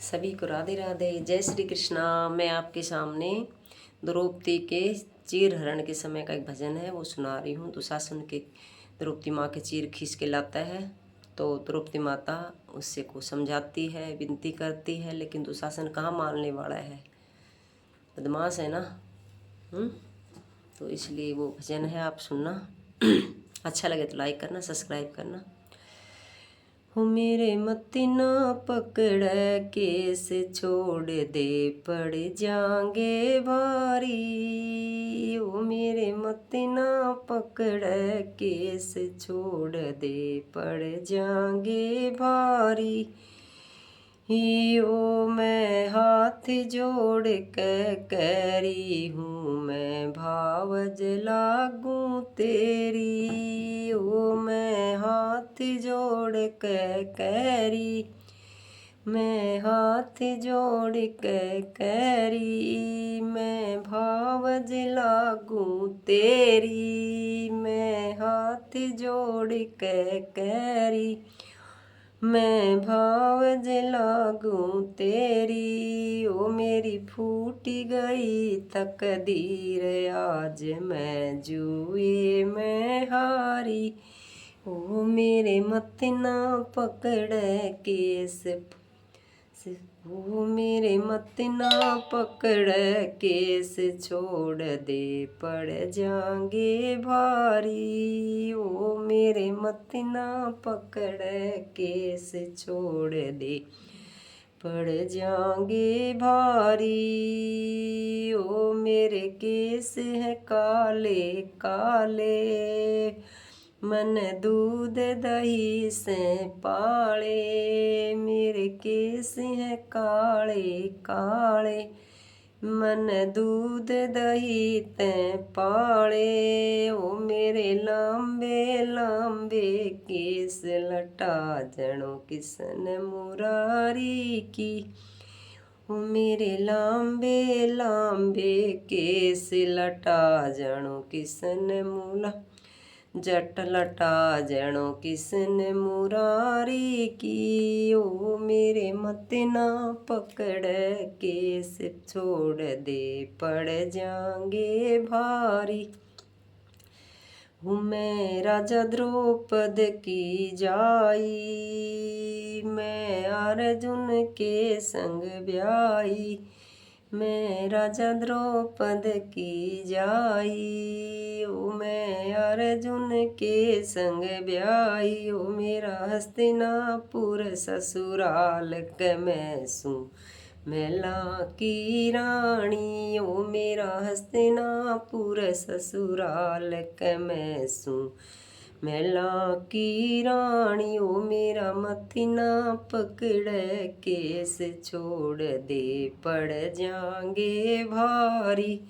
सभी को राधे राधे, जय श्री कृष्णा। मैं आपके सामने द्रौपदी के चीर हरण के समय का एक भजन है, वो सुना रही हूँ। दुशासन के द्रौपदी माँ के चीर खींच के लाता है, तो द्रौपदी माता उससे को समझाती है, विनती करती है, लेकिन दुशासन कहाँ मानने वाला है, बदमाश है ना। तो इसलिए वो भजन है, आप सुनना। अच्छा लगे तो लाइक करना, सब्सक्राइब करना। हो मेरे मती ना पकड़ केस छोड़ दे, पड़ जाएंगे भारी। ओ मेरे मती ना पकड़ केस छोड़ दे, पड़ जाएंगे भारी। ओ मैं हाथ जोड़ के करी हूँ, मैं भावज लागूं तेरी। ओ मैं हाथ जोड़ के करी, मैं हाथ जोड़ के करी, मैं भावज लागूं तेरी। मैं हाथ जोड़ के करी, मैं भावज लागूं तेरी। ओ मेरी फूटी गई तकदीर, आज मैं जुए में हारी। ओ मेरे मत ना पकड़ केस, ओ मेरे मत ना पकड़ केस छोड़ दे, पड़ जाएंगे भारी। ओ मेरे मत ना पकड़ केस छोड़ दे, पड़ जाएंगे भारी। ओ मेरे केस हैं काले काले, मन दूध दही से पाले। मेरे केस हैं काले काले, मन दूध दही ते पाले। ओ मेरे लांबे लांबे केस, लटा जनो किसन मुरारी की। ओ मेरे लांबे लांबे केस, लटा जनो किसन मूला, जट लटा जनो किसन मुरारी की। ओ मेरे मत ना पकड़ केस छोड़ दे, पड़ जाएंगे भारी। हूँ मैं राजा द्रौपद की जाई, मैं अर्जुन के संग ब्याई। मैं राजा द्रौपद की जाई, ओ मैं अर्जुन के संग ब्याई। ओ मेरा हस्तिनापुर ससुराल क मैं सूं मैला की रानी। ओ मेरा हस्तिनापुर ससुराल क मैं सूं मैला की रानी। ओ मेरा मथी ना पकड़ केस छोड़ दे, पड़ जाएंगे भारी।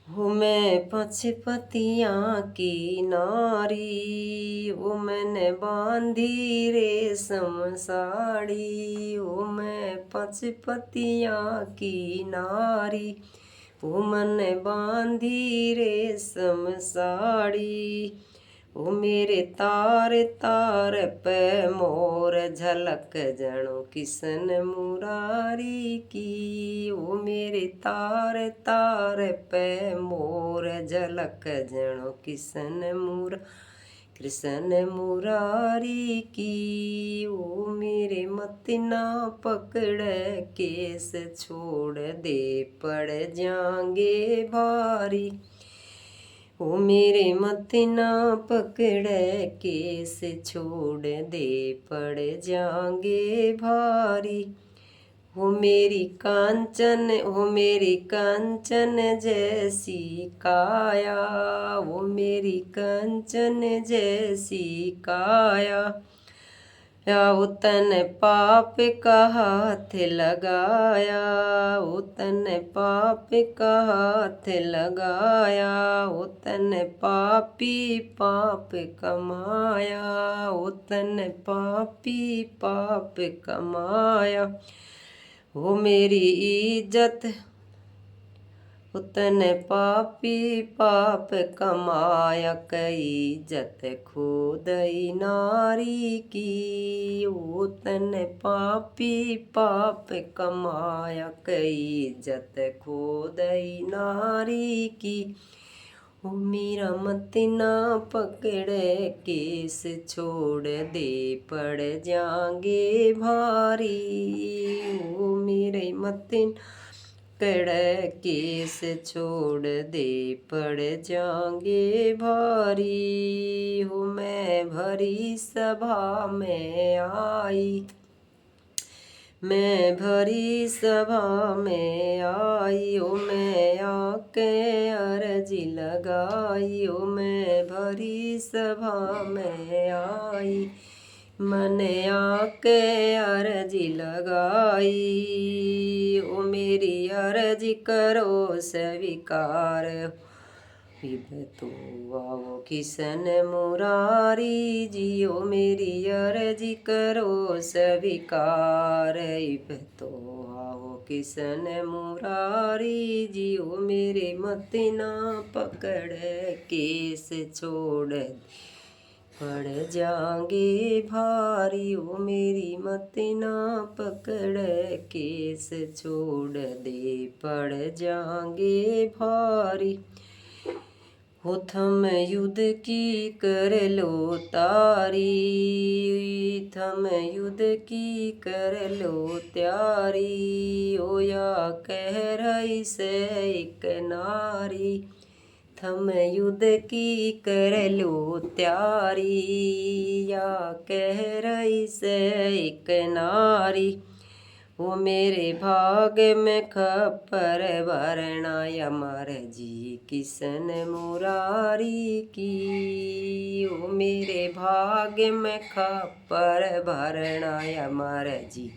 हो मैं पचपतियाँ की नारी, ओ मैंने बांधी रेशम साड़ी। ओ मैं पचपतियाँ की नारी, ओ मैंने बांधी रेशम साड़ी। ओ मेरे तार तार पे मोर झलक जनो किसन मुरारी की। ओ मेरे तार तार पे मोर झलक जनो किसन मुरा कृष्ण मुरारी की। ओ मेरे मत ना पकड़ केस छोड़ दे, पड़ जाएंगे भारी। ओ मेरे मत ना पकड़ केस छोड़ दे, पड़ जाएंगे भारी। हो मेरी कांचन, हो मेरी कांचन जैसी काया, वो मेरी कांचन जैसी काया। या उतन पाप का हाथ लगाया, उतन पाप का हाथ लगाया। उतन पापी पाप कमाया, उतन पापी पाप कमाया। हो मेरी इज्जत, उतन पापी पाप कमाया कई इज्जत खो दई नारी की। उतन पापी पाप कमाया कई इज्जत खो दई नारी की। ओ मीरा मत ना पकड़े केस छोड़ दे पड़ जाएंगे भारी। ओ मेरे मत पकड़े केस छोड़ दे पड़ जाएंगे भारी। हो मैं भरी सभा में आई, मैं भरी सभा में आई। ओ मैं आके अर्जी लगाई, ओ मैं भरी सभा में आई। मैंने आके अर्जी लगाई, ओ मेरी अर्जी करो स्वीकार। इब तो आओ किशन मुरारी जी, ओ मेरी अर्जी करो स्वीकार। इब तो आओ किशन मुरारी जी, ओ मेरे मत ना पकड़ केस छोड़ पड़ जाएंगे भारी। ओ मेरी मत ना पकड़ केस छोड़ दे पड़ जाएंगे भारी। हो थम युद्ध की कर लो तारी, थम युद्ध की कर लो त्यारी। ओ या कह रही से एक नारी, थम युद्ध की कर लो त्यारी। या कह रही से एक नारी। वो मेरे भाग में खप्पर भरना अमर जी किशन मुरारी की। वो मेरे भाग में खप्पर भरना अमर जी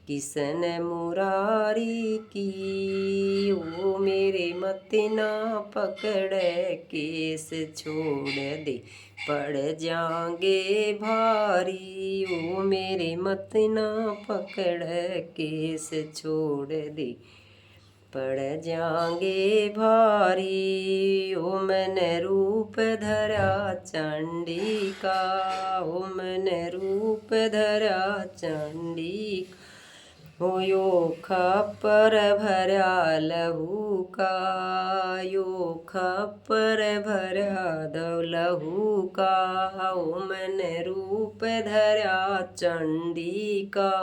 किशन मुरारी की। वो मेरे मत ना पकड़ केस छोड़ दे पड़ जाएंगे भारी। वो मेरे मत ना पकड़ केस छोड़ दे पड़ जाएंगे भारी। ओ मैंने रूप धरा चंडी का, ओ मैंने रूप धरा चंडी का। हो यो खप्पर भरा लहू का, यो खप्पर भरा दो लहू का। ओ मैंने रूप धरा चंडी का,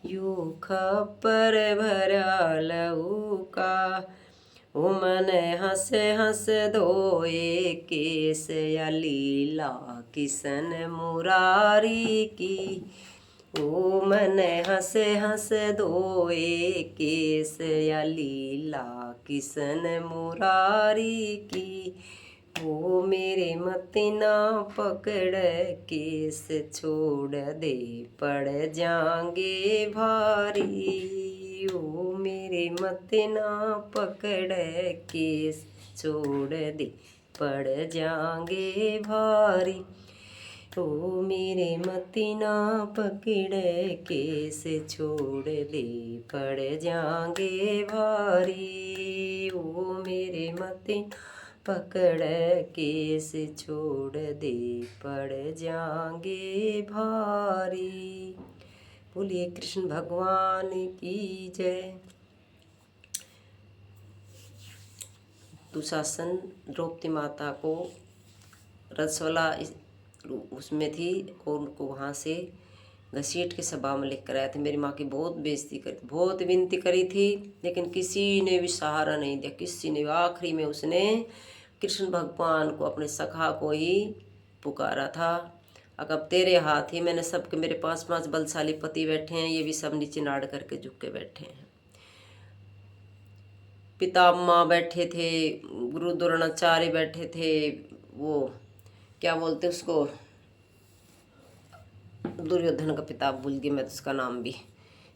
यो खप्पर भरा लहू का। ओ मन हंस हंस धोए केस या लीला किशन मुरारी की। ओ मन हंस हंस धोए केस या लीला किशन मुरारी की। ओ मेरे मत ना पकड़ केस छोड़ दे पड़ जाएंगे भारी। ओ मेरे मत ना पकड़ केस छोड़ दे पड़ जाएंगे भारी। ओ मेरे मत ना पकड़ केस छोड़ दे पड़ जाएंगे भारी। ओ मेरे मत पकड़ केस छोड़ दे पड़ जाएंगे भारी। बोलिए कृष्ण भगवान की जय। दुशासन द्रौपदी माता को रसवला उसमें थी और उनको वहाँ से घसीट के सभा में लेकर आया था। मेरी माँ की बहुत बेइज्जती करी, बहुत विनती करी थी, लेकिन किसी ने भी सहारा नहीं दिया, किसी ने। आखिरी में उसने कृष्ण भगवान को, अपने सखा को ही पुकारा था। अब तेरे हाथ ही, मैंने सबके, मेरे 5 बलशाली पति बैठे हैं, ये भी सब नीचे नाड़ करके झुक के बैठे हैं। पितामह बैठे थे, गुरु द्रोणाचार्य बैठे थे, वो क्या बोलते उसको, दुर्योधन का पिता भूल गई मैं तो उसका नाम भी।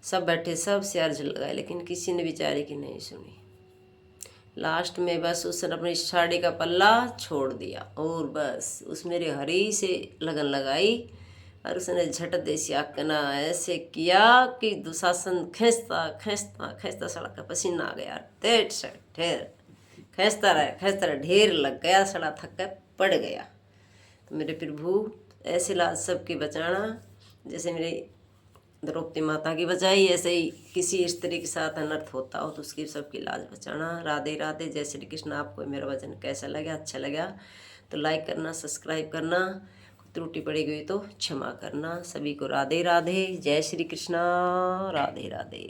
सब बैठे, सब से अर्ज लगाए, लेकिन किसी ने बेचारे की नहीं सुनी। लास्ट में बस उसने अपनी साड़ी का पल्ला छोड़ दिया और बस उस मेरे हरी से लगन लगाई और उसने झट दे सियाकना ऐसे किया कि दुशासन खींचता खींचता खींचता सड़क का पसीना आ गया, ढेर से ढेर खींचता रहे ढेर लग गया, सड़ा थक कर पड़ गया। तो मेरे प्रभु ऐसे लाज सबकी बचाना, जैसे मेरे द्रौपदी माता की बचाई, ऐसे ही किसी स्त्री के साथ अनर्थ होता हो तो उसकी सबकी लाज बचाना। राधे राधे, जय श्री कृष्ण। आपको मेरा वचन कैसा लगा, अच्छा लगा तो लाइक करना, सब्सक्राइब करना, त्रुटि पड़ी गई तो क्षमा करना। सभी को राधे राधे, जय श्री कृष्ण, राधे राधे।